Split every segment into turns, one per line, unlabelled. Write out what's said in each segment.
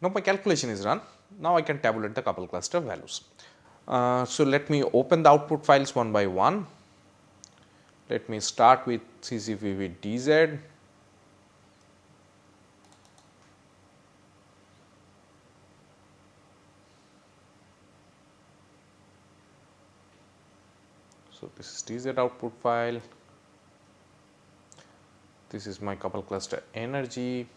Now my calculation is run. Now I can tabulate the couple cluster values. So let me open the output files one by one. Let me start with CCVV DZ. So this is DZ output file. This is my couple cluster energy.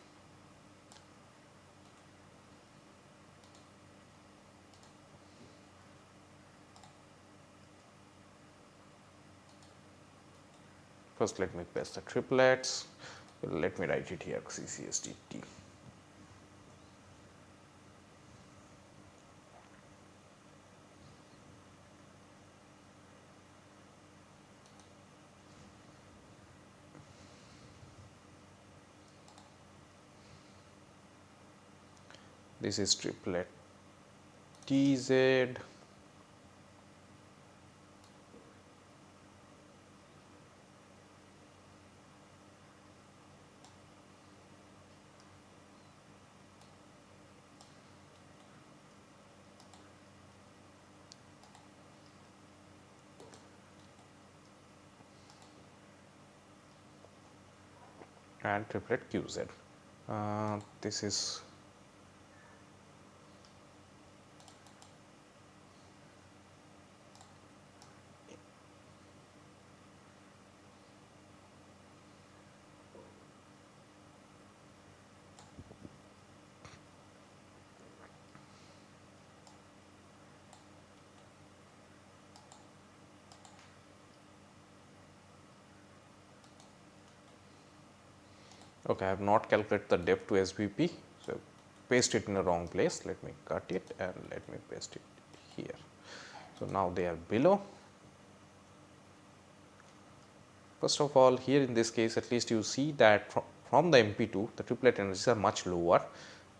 First let me paste the triplets. Let me write it here, CCSDT. This is triplet TZ. And triplet QZ. This is okay. I have not calculated the depth to SVP, so paste it in the wrong place. Let me cut it and let me paste it here. So now they are below. First of all, here in this case, at least you see that from the MP2, the triplet energies are much lower,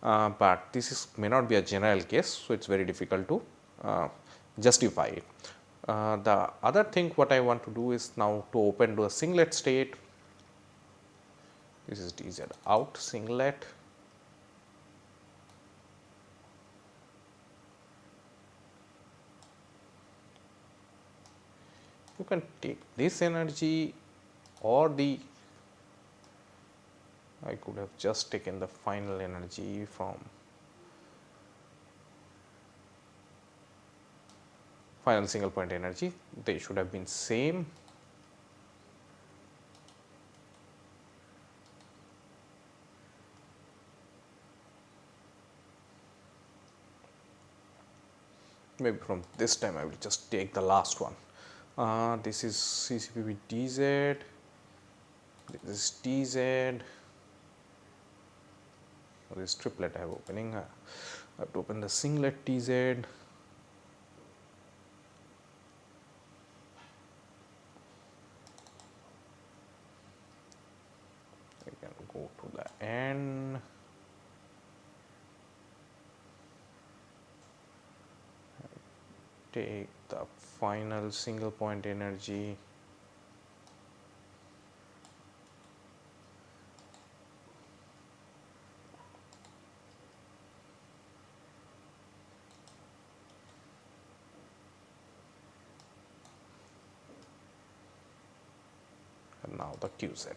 but this is may not be a general case, so it's very difficult to justify it. The other thing what I want to do is now to open to a singlet state. This is DZ out singlet. You can take this energy or I could have just taken the final energy from final single point energy. They should have been same. Maybe from this time I will just take the last one. This is CCPB DZ, this is TZ. This triplet I have opening. I have to open the singlet TZ. I can go to the end. Take the final single point energy. And now the QZ.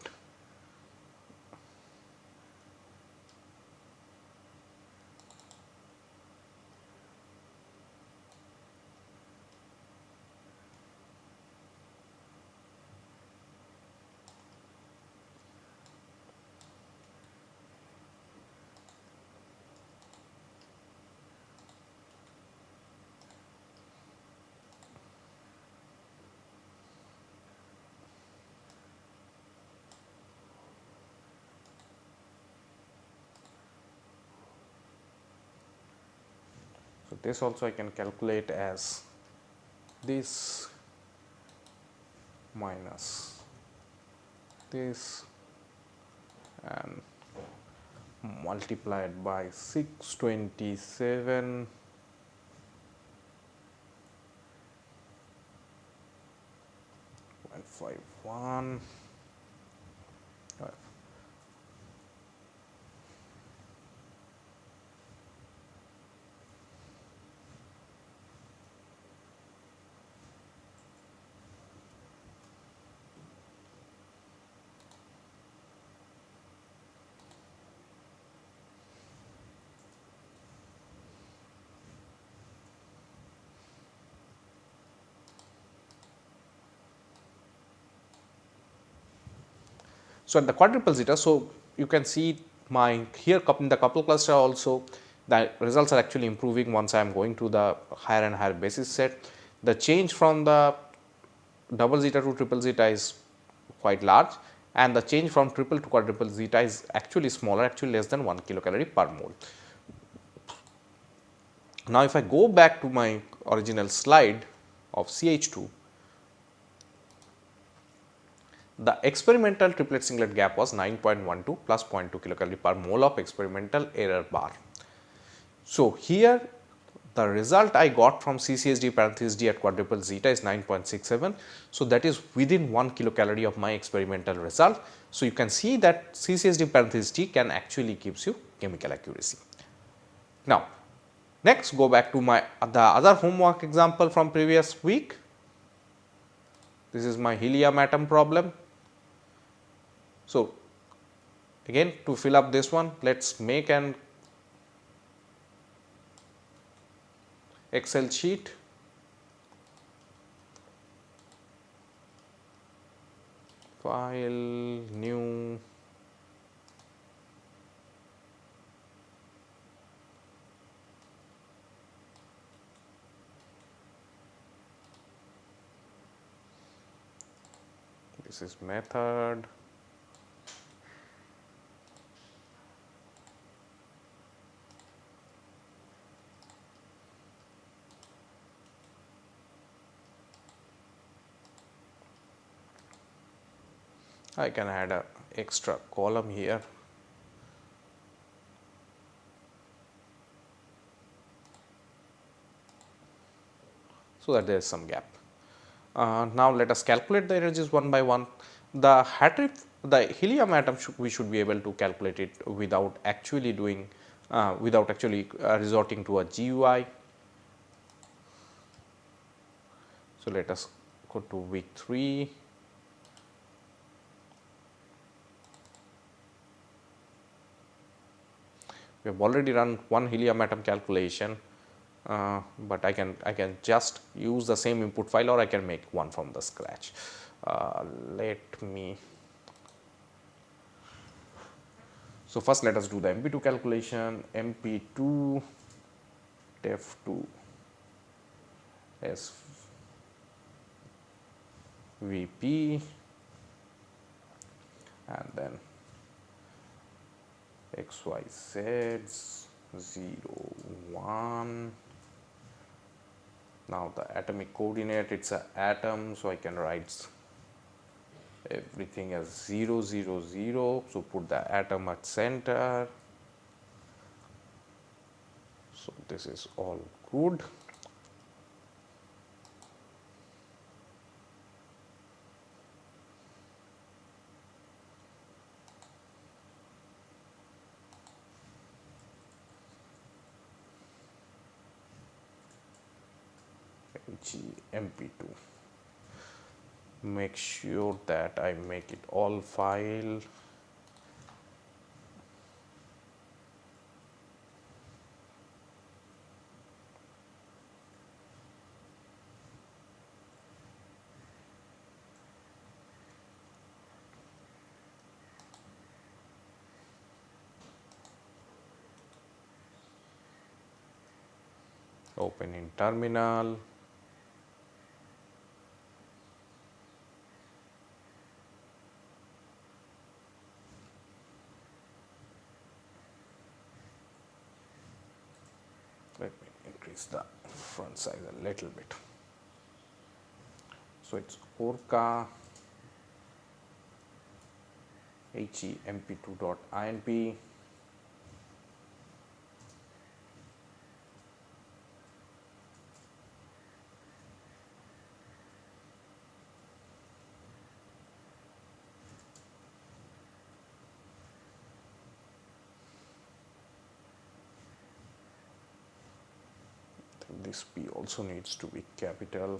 So this also I can calculate as this minus this and multiplied by 627 0.51. So at the quadruple zeta, so you can see my here in the couple cluster also the results are actually improving once I am going to the higher and higher basis set. The change from the double zeta to triple zeta is quite large, and the change from triple to quadruple zeta is actually smaller, actually less than 1 kilocalorie per mole. Now, if I go back to my original slide of CH2, the experimental triplet singlet gap was 9.12 plus 0.2 kilocalorie per mole of experimental error bar. So, here the result I got from CCSD parenthesis D at quadruple zeta is 9.67. So, that is within 1 kilocalorie of my experimental result. So, you can see that CCSD parenthesis D can actually gives you chemical accuracy. Now, next go back to my the other homework example from previous week. This is my helium atom problem. So, again to fill up this one, let us make an Excel sheet. File, new, this is method, I can add a extra column here. So that there is some gap. Now let us calculate the energies one by one. The helium atom we should be able to calculate it without actually doing resorting to a GUI. So let us go to week 3. We have already run one helium atom calculation, but I can just use the same input file, or I can make one from the scratch. Let me. So first let us do the MP2 calculation. MP2 def2 SVP and then XYZ 0 1. Now the atomic coordinate, it's an atom, so I can write everything as 0 0 0. So put the atom at center. So this is all good. MP2. Make sure that I make it all file. Open in terminal. Let me increase the front size a little bit. So it's Orca hemp2.inp. This P also needs to be capital.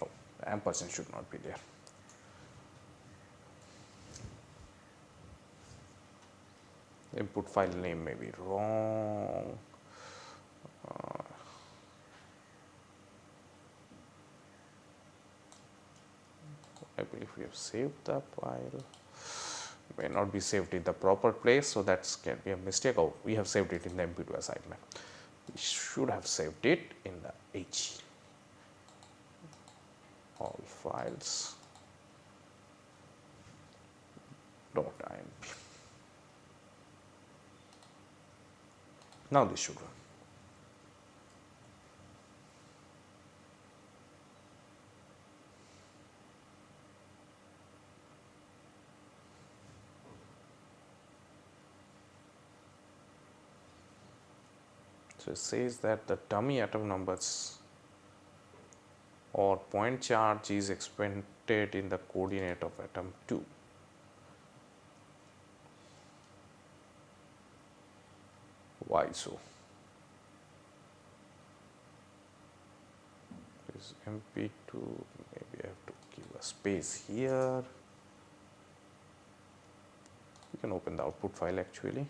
Oh, the ampersand should not be there. Input file name may be wrong. I believe we have saved the file. May not be saved in the proper place, so that can be a mistake. Oh, we have saved it in the MP2 assignment. We should have saved it in the H. All files .imp. Now this should run. So it says that the dummy atom numbers or point charge is expected in the coordinate of atom 2. Why so? This MP2, maybe I have to give a space here. You can open the output file actually.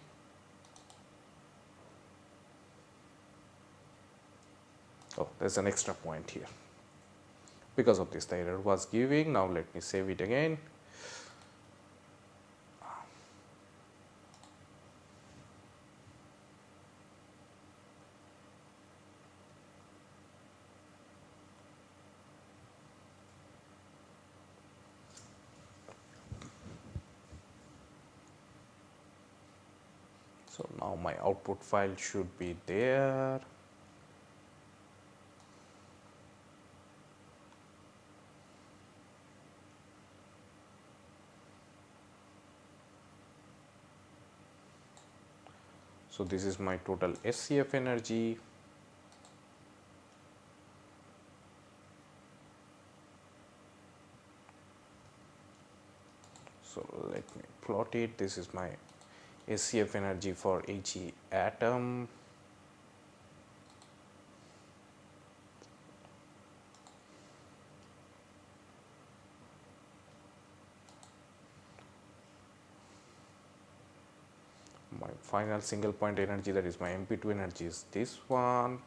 Oh, there's an extra point here. Because of this, the error was giving. Now let me save it again. So now my output file should be there. So this is my total SCF energy. So let me plot it. This is my SCF energy for He atom. My final single point energy, that is my MP2 energy, is this one.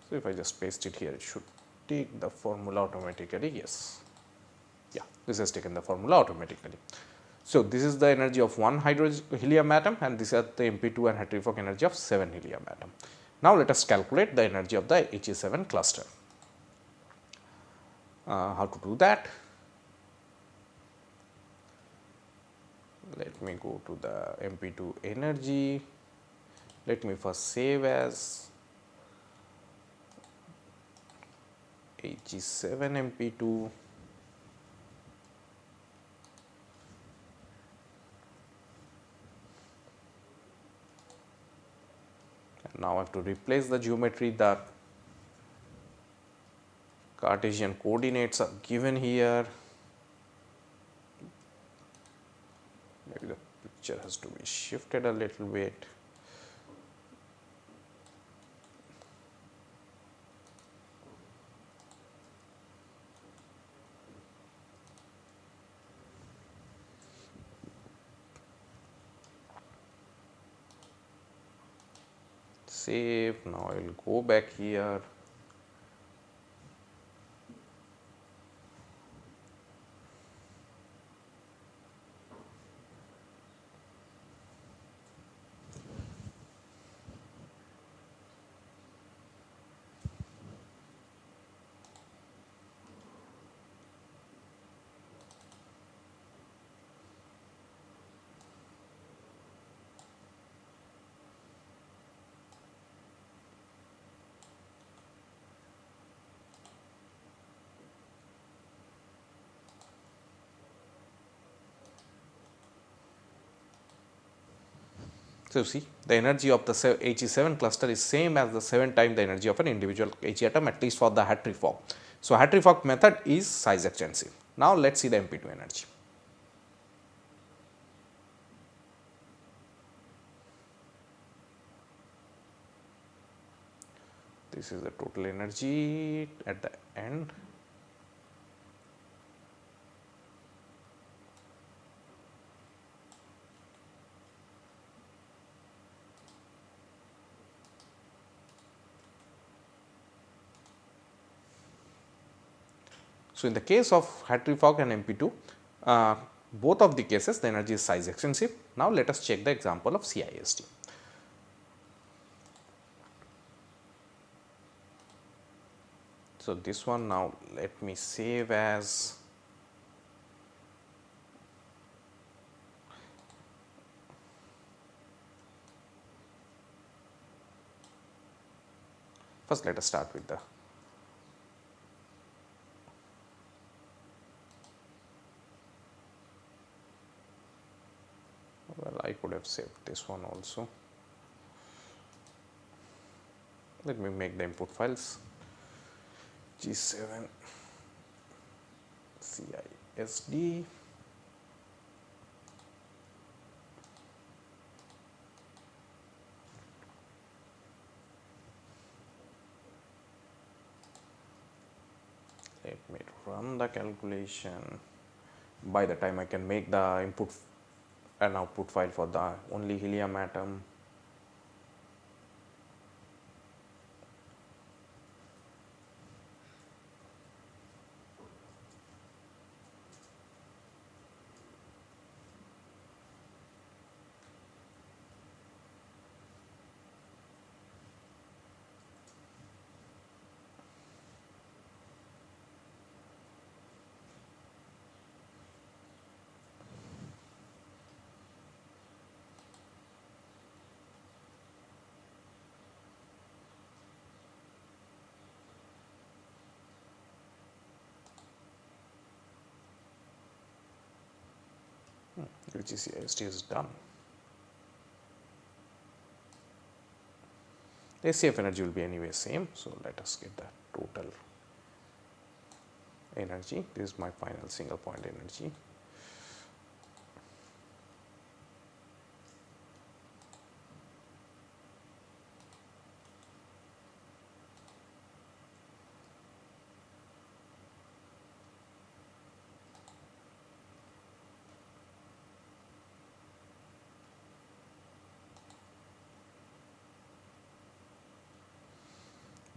So if I just paste it here, it should take the formula automatically. Yes, yeah, this has taken the formula automatically. So this is the energy of one helium atom, and this is the MP2 and Hartree-Fock energy of 7 helium atom. Now let us calculate the energy of the He7 cluster. How to do that? Let me go to the MP2 energy. Let me first save as He7 MP2. And now I have to replace the geometry. The Cartesian coordinates are given here. Maybe the picture has to be shifted a little bit. Save. Now I will go back here. So, you see the energy of the He7 cluster is same as the 7 times the energy of an individual He atom, at least for the Hartree-Fock. So, Hartree-Fock method is size extensive. Now, let us see the MP2 energy. This is the total energy at the end. So, in the case of Hartree Fock and MP2, both of the cases the energy is size extensive. Now, let us check the example of CISD. So, this one now let me save as first let us start with the well, I could have saved this one also. Let me make the input files G7 CISD. Let me run the calculation. By the time I can make the input and output file for the only helium atom, which is CISD is done. The SCF energy will be anyway same. So, let us get the total energy. This is my final single point energy.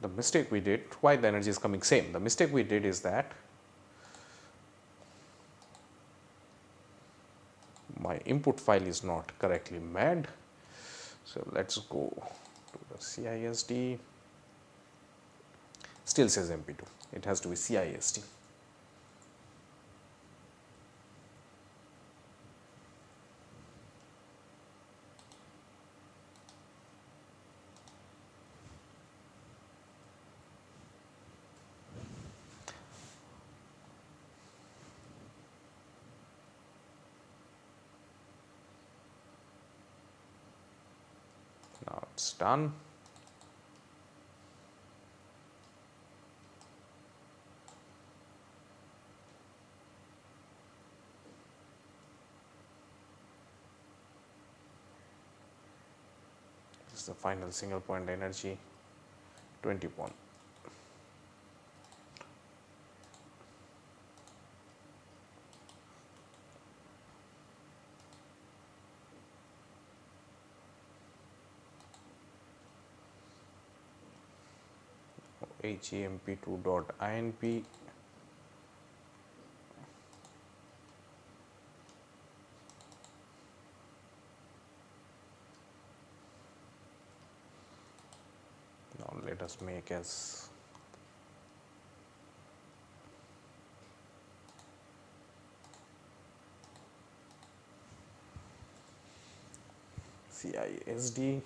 The mistake we did, why the energy is coming same? The mistake we did is that my input file is not correctly made. So, let us go to the CISD, still says MP2, it has to be CISD. Now, it is done. This is the final single point energy 21. HEMP2.INP now let us make as CISD.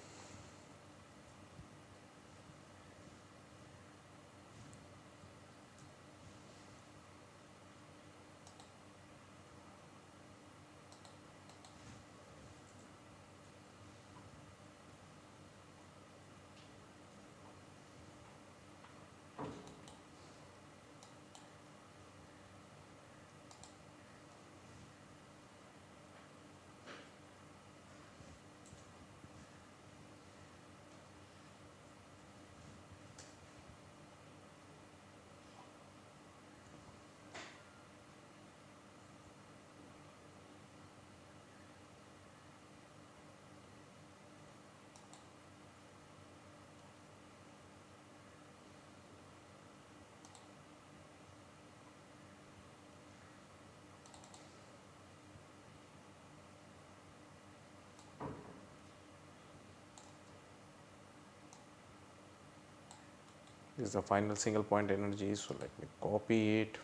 This is the final single point energy. So, let me copy it.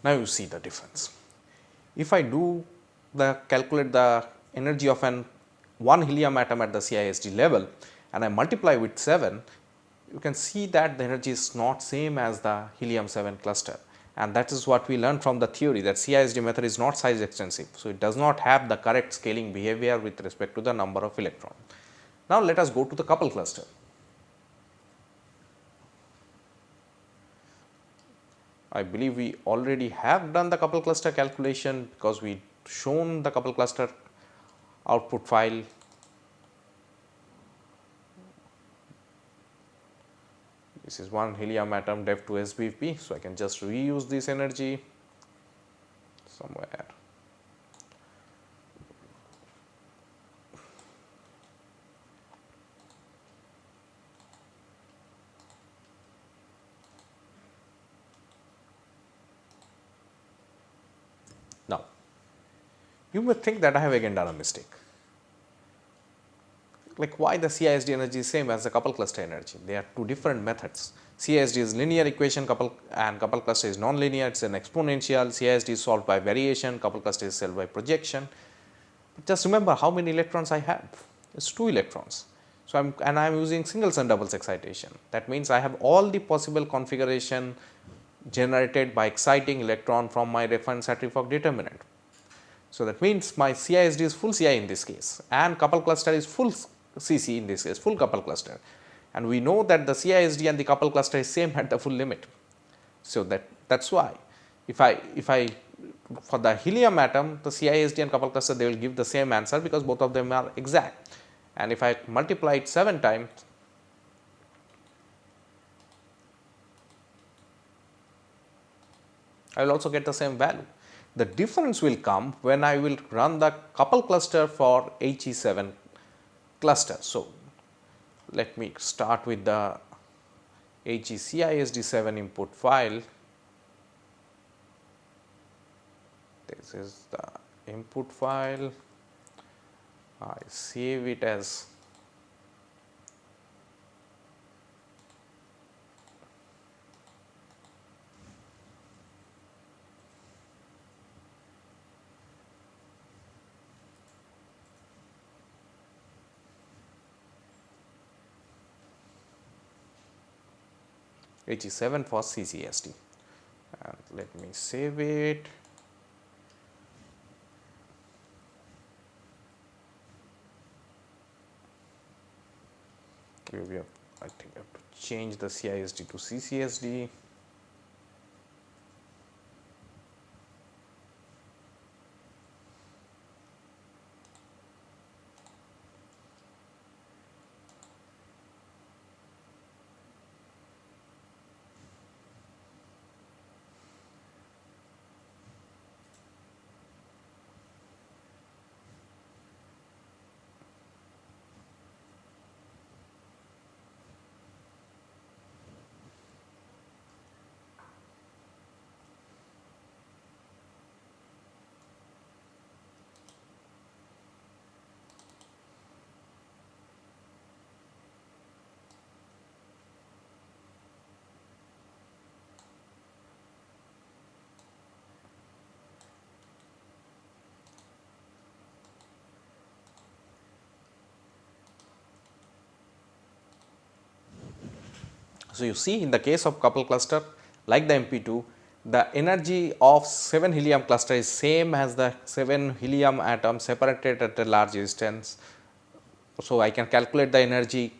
Now, you see the difference. If I do calculate the energy of an 1 helium atom at the CISD level and I multiply with 7, you can see that the energy is not same as the helium 7 cluster, and that is what we learned from the theory, that CISD method is not size extensive. So, it does not have the correct scaling behavior with respect to the number of electrons. Now, let us go to the couple cluster. I believe we already have done the couple cluster calculation because we shown the couple cluster output file. This is 1 helium atom def to SBP. So, I can just reuse this energy somewhere. Now, you may think that I have again done a mistake. Like, why the CISD energy is same as the couple cluster energy? They are two different methods. CISD is linear equation, couple cluster is non-linear, it's an exponential. CISD is solved by variation, couple cluster is solved by projection. But just remember how many electrons I have. It's 2 electrons. So, I am using singles and doubles excitation. That means I have all the possible configuration generated by exciting electron from my reference Hartree-Fock determinant. So, that means my CISD is full CI in this case, and couple cluster is full CC in this case, full couple cluster, and we know that the CISD and the couple cluster is same at the full limit. So, that's why if I for the helium atom, the CISD and couple cluster, they will give the same answer because both of them are exact, and if I multiply it 7 times, I will also get the same value. The difference will come when I will run the couple cluster for He7 cluster. So, let me start with the HECISD7 input file. This is the input file. I save it as He7 for CCSD, and let me save it. I think I have to change the CISD to CCSD. So, you see in the case of couple cluster like the MP2, the energy of 7 helium cluster is same as the 7 helium atoms separated at a large distance. So, I can calculate the energy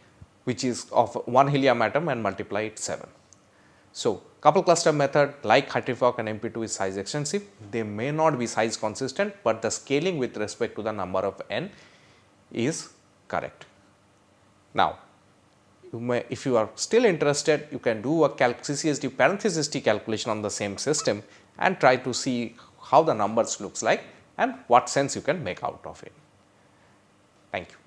which is of 1 helium atom and multiply it 7. So, couple cluster method like Hartree-Fock and MP2 is size extensive. They may not be size consistent, but the scaling with respect to the number of n is correct. Now, if you are still interested, you can do a CCSD parenthesis T calculation on the same system and try to see how the numbers looks like and what sense you can make out of it. Thank you.